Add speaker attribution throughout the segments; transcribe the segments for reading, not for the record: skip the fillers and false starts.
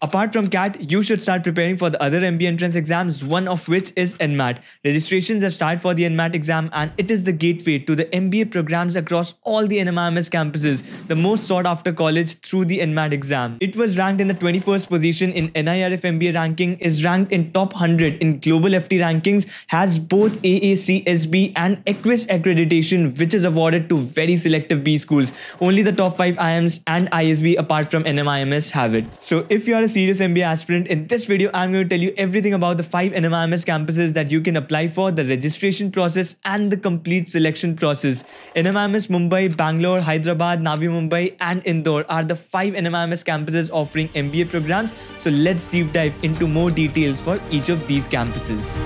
Speaker 1: Apart from CAT, you should start preparing for the other MBA entrance exams, one of which is NMAT. Registrations have started for the NMAT exam and it is the gateway to the MBA programs across all the NMIMS campuses, the most sought after college through the NMAT exam. It was ranked in the 21st position in NIRF MBA ranking, is ranked in top 100 in global FT rankings, has both AACSB and EQUIS accreditation, which is awarded to very selective B schools. Only the top 5 IIMs and ISB apart from NMIMS have it. So if you are a serious MBA aspirant, in this video I'm going to tell you everything about the 5 NMIMS campuses that you can apply for, the registration process and the complete selection process. NMIMS Mumbai, Bangalore, Hyderabad, Navi Mumbai and Indore are the 5 NMIMS campuses offering MBA programs. So let's deep dive into more details for each of these campuses.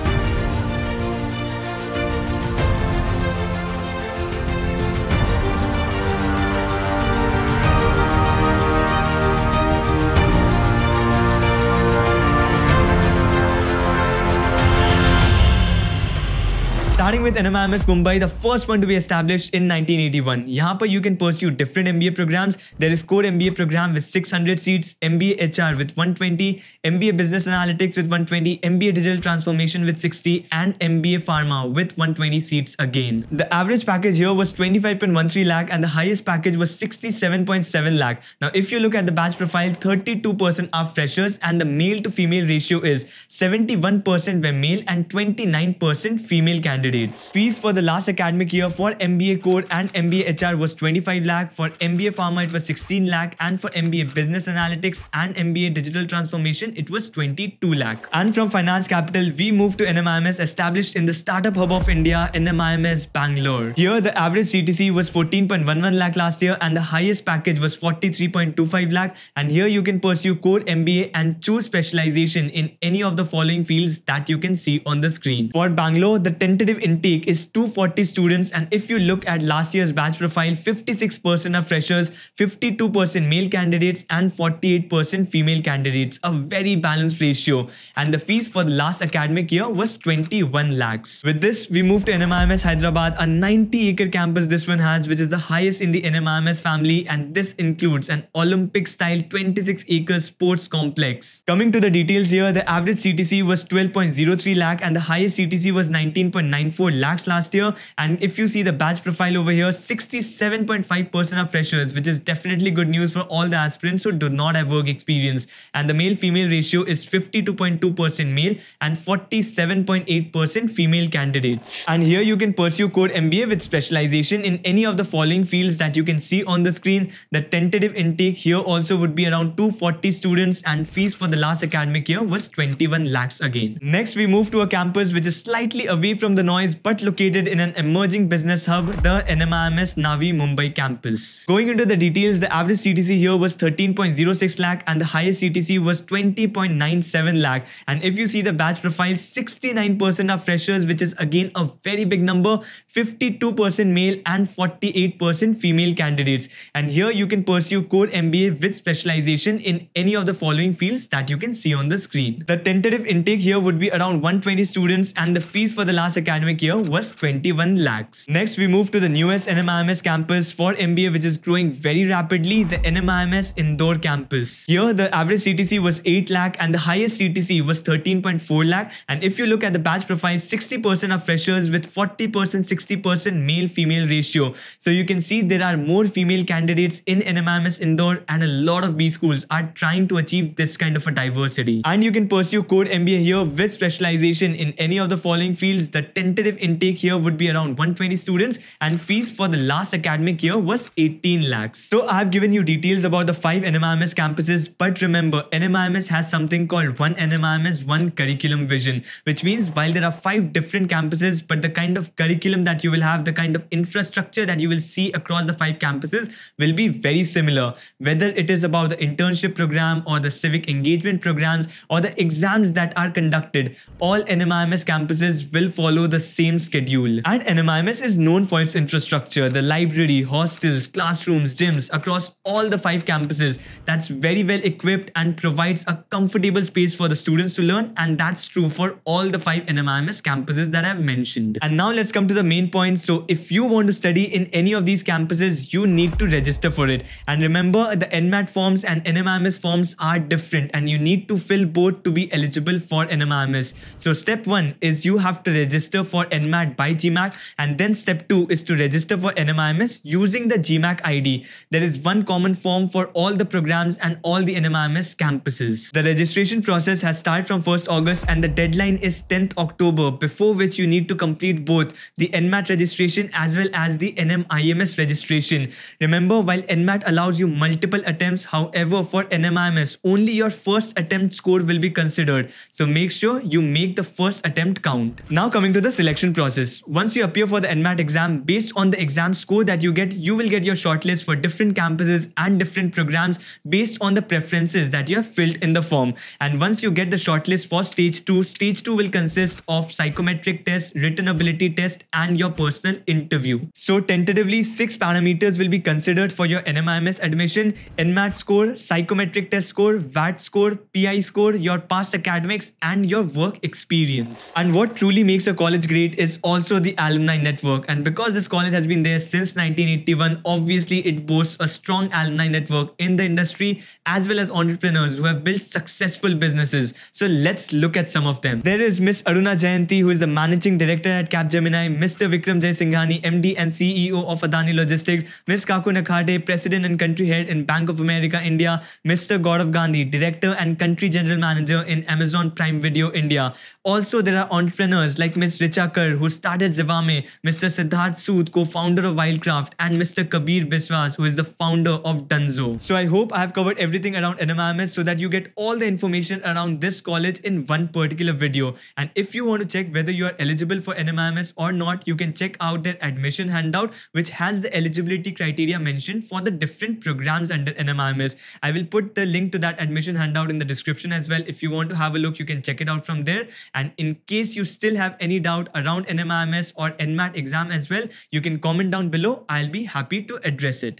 Speaker 1: Starting with NMIMS Mumbai, the first one to be established in 1981. यहाँ पर you can pursue different MBA programs. There is core MBA program with 600 seats, MBA HR with 120, MBA Business Analytics with 120, MBA Digital Transformation with 60 and MBA Pharma with 120 seats again. The average package here was 25.13 lakh and the highest package was 67.7 lakh. Now if you look at the batch profile, 32% are freshers and the male to female ratio is 71% were male and 29% female candidates. Fees for the last academic year for MBA Core and MBA HR was 25 lakh, for MBA Pharma it was 16 lakh and for MBA Business Analytics and MBA Digital Transformation it was 22 lakh. And from Finance Capital we moved to NMIMS, established in the Startup Hub of India, NMIMS Bangalore. Here the average CTC was 14.11 lakh last year and the highest package was 43.25 lakh, and here you can pursue core MBA and choose specialization in any of the following fields that you can see on the screen. For Bangalore, the tentative intake is 240 students, and if you look at last year's batch profile, 56% are freshers, 52% male candidates and 48% female candidates, a very balanced ratio, and the fees for the last academic year was 21 lakhs. With this, we move to NMIMS Hyderabad, a 90-acre campus this one has, which is the highest in the NMIMS family, and this includes an Olympic-style 26-acre sports complex. Coming to the details here, the average CTC was 12.03 lakh and the highest CTC was 19.94 lakhs last year, and if you see the batch profile over here, 67.5% are freshers, which is definitely good news for all the aspirants who do not have work experience, and the male-female ratio is 52.2% male and 47.8% female candidates. And here you can pursue core MBA with specialization in any of the following fields that you can see on the screen. The tentative intake here also would be around 240 students and fees for the last academic year was 21 lakhs again. Next we move to a campus which is slightly away from the noise but located in an emerging business hub, the NMIMS Navi Mumbai campus. Going into the details, the average CTC here was 13.06 lakh and the highest CTC was 20.97 lakh, and if you see the batch profile, 69% are freshers, which is again a very big number, 52% male and 48% female candidates, and here you can pursue core MBA with specialization in any of the following fields that you can see on the screen. The tentative intake here would be around 120 students and the fees for the last academic year was 21 lakhs. Next we move to the newest NMIMS campus for MBA, which is growing very rapidly, the NMIMS Indore campus. Here the average CTC was 8 lakh and the highest CTC was 13.4 lakh, and if you look at the batch profile, 60% are freshers with 40% 60% male female ratio. So you can see there are more female candidates in NMIMS Indore and a lot of B schools are trying to achieve this kind of a diversity. And you can pursue core MBA here with specialization in any of the following fields. The tentative intake here would be around 120 students and fees for the last academic year was 18 lakhs. So I have given you details about the 5 NMIMS campuses, but remember NMIMS has something called one NMIMS, one curriculum vision, which means while there are 5 different campuses, but the kind of curriculum that you will have, the kind of infrastructure that you will see across the 5 campuses will be very similar, whether it is about the internship program or the civic engagement programs or the exams that are conducted. All NMIMS campuses will follow the same schedule. And NMIMS is known for its infrastructure, the library, hostels, classrooms, gyms across all the 5 campuses. That's very well equipped and provides a comfortable space for the students to learn, and that's true for all the 5 NMIMS campuses that I've mentioned. And now let's come to the main point. So if you want to study in any of these campuses, you need to register for it. And remember, the NMAT forms and NMIMS forms are different, and you need to fill both to be eligible for NMIMS. So step 1 is you have to register for NMAT by GMAT, and then step 2 is to register for NMIMS using the GMAT ID. There is one common form for all the programs and all the NMIMS campuses. The registration process has started from 1st August and the deadline is 10th October, before which you need to complete both the NMAT registration as well as the NMIMS registration. Remember, while NMAT allows you multiple attempts, however, for NMIMS, only your first attempt score will be considered. So make sure you make the first attempt count. Now coming to the selection process. Once you appear for the NMAT exam, based on the exam score that you get, you will get your shortlist for different campuses and different programs based on the preferences that you have filled in the form. And once you get the shortlist for stage 2 will consist of psychometric test, written ability test, and your personal interview. So tentatively 6 parameters will be considered for your NMIMS admission: NMAT score, psychometric test score, VAT score, PI score, your past academics, and your work experience. And what truly makes a college great is also the alumni network. And because this college has been there since 1981, obviously it boasts a strong alumni network in the industry as well as entrepreneurs who have built successful businesses. So let's look at some of them. There is Miss Aruna Jayanti, who is the Managing Director at Capgemini, Mr. Vikram Jay Singhani, MD and CEO of Adani Logistics, Ms. Kaku Nakhade, President and Country Head in Bank of America India, Mr. Gaurav Gandhi, Director and Country General Manager in Amazon Prime Video India. Also, there are entrepreneurs like Ms. Richa Kar, who started Zivame, Mr. Siddharth Sood, co-founder of Wildcraft, and Mr. Kabir Biswas, who is the founder of Dunzo. So I hope I have covered everything around NMIMS so that you get all the information around this college in one particular video. And if you want to check whether you are eligible for NMIMS or not, you can check out their admission handout, which has the eligibility criteria mentioned for the different programs under NMIMS. I will put the link to that admission handout in the description as well. If you want to have a look, you can check it out from there. And in case you still have any doubt around NMIMS or NMAT exam as well, you can comment down below. I'll be happy to address it.